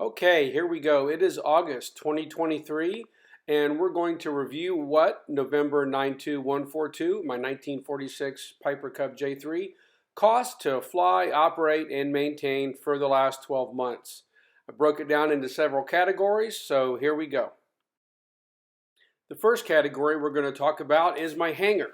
Okay, here we go. It is August 2023, and we're going to review what November 92142, my 1946 Piper Cub J-3, cost to fly, operate, and maintain for the last 12 months. I broke it down into several categories, so here we go. The first category we're going to talk about is my hangar.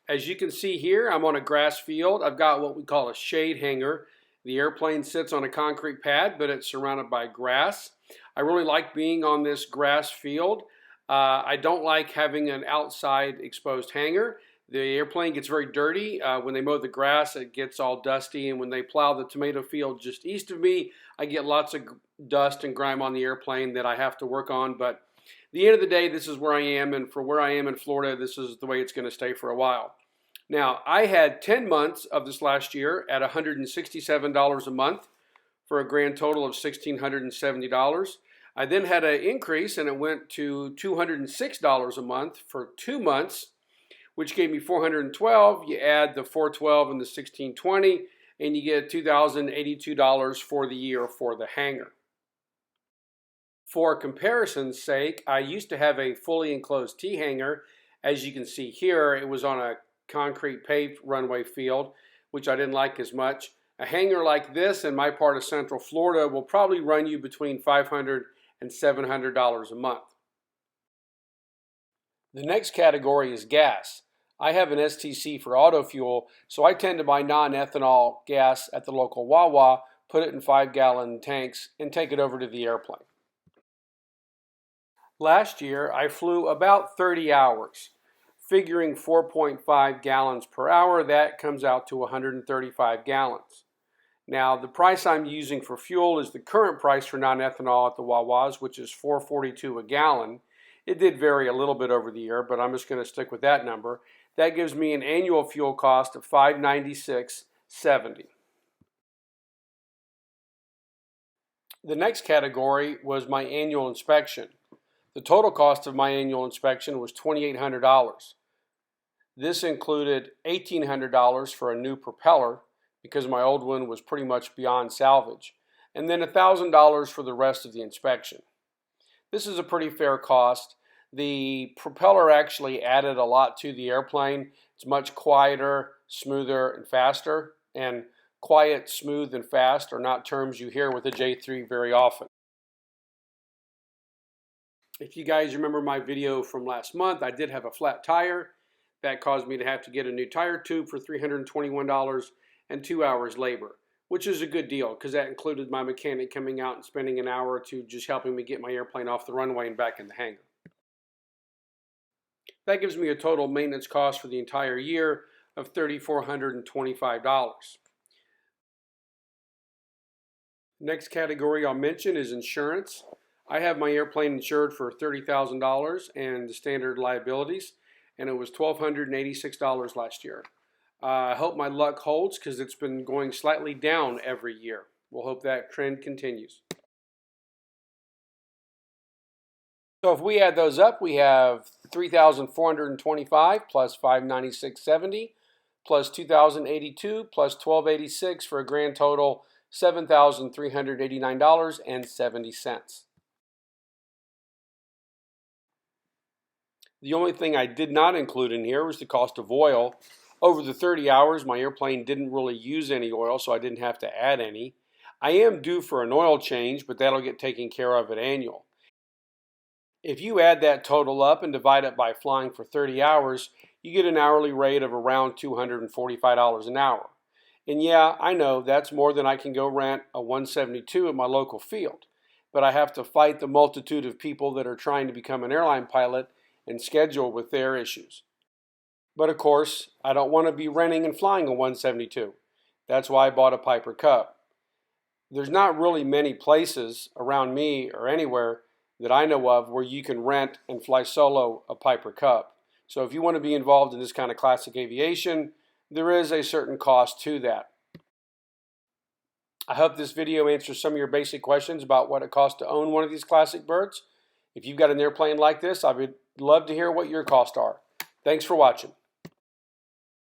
As you can see here, I'm on a grass field. I've got what we call a shade hangar. The airplane sits on a concrete pad, but it's surrounded by grass. I really like being on this grass field. I don't like having an outside exposed hangar. The airplane gets very dirty. When they mow the grass, it gets all dusty, and when they plow the tomato field just east of me, I get lots of dust and grime on the airplane that I have to work on. But at the end of the day, this is where I am, and for where I am in Florida, this is the way it's going to stay for a while. Now, I had 10 months of this last year at $167 a month for a grand total of $1,670. I then had an increase and it went to $206 a month for 2 months, which gave me $412. You add the $412 and the $1,620 and you get $2,082 for the year for the hangar. For comparison's sake, I used to have a fully enclosed T hangar. As you can see here, it was on a concrete paved runway field, which I didn't like as much. A hangar like this in my part of Central Florida will probably run you between $500 and $700 a month. The next category is gas. I have an STC for auto fuel, so I tend to buy non-ethanol gas at the local Wawa, put it in 5-gallon tanks, and take it over to the airplane. Last year, I flew about 30 hours. Figuring 4.5 gallons per hour, that comes out to 135 gallons. Now, the price I'm using for fuel is the current price for non-ethanol at the Wawas, which is $4.42 a gallon. It did vary a little bit over the year, but I'm just going to stick with that number. That gives me an annual fuel cost of $596.70. The next category was my annual inspection. The total cost of my annual inspection was $2,800. This included $1,800 for a new propeller because my old one was pretty much beyond salvage, and then $1,000 for the rest of the inspection. This is a pretty fair cost. The propeller actually added a lot to the airplane. It's much quieter, smoother, and faster, and quiet, smooth, and fast are not terms you hear with a J3 very often. If you guys remember my video from last month, I did have a flat tire. That caused me to have to get a new tire tube for $321 and 2 hours labor, which is a good deal because that included my mechanic coming out and spending an hour or two just helping me get my airplane off the runway and back in the hangar. That gives me a total maintenance cost for the entire year of $3,425. Next category I'll mention is insurance. I have my airplane insured for $30,000 and the standard liabilities, and it was $1,286 last year. I hope my luck holds because it's been going slightly down every year. We'll hope that trend continues. So if we add those up, we have $3,425 plus $596.70 plus $2,082 plus $1,286 for a grand total $7,389.70. The only thing I did not include in here was the cost of oil. Over the 30 hours, my airplane didn't really use any oil, so I didn't have to add any. I am due for an oil change, but that'll get taken care of at annual. If you add that total up and divide it by flying for 30 hours, you get an hourly rate of around $245 an hour. And yeah, I know that's more than I can go rent a 172 at my local field, but I have to fight the multitude of people that are trying to become an airline pilot and schedule with their issues. But of course, I don't want to be renting and flying a 172. That's why I bought a Piper Cub. There's not really many places around me or anywhere that I know of where you can rent and fly solo a Piper Cub. So if you want to be involved in this kind of classic aviation, there is a certain cost to that. I hope this video answers some of your basic questions about what it costs to own one of these classic birds. If you've got an airplane like this, I would love to hear what your costs are. Thanks for watching.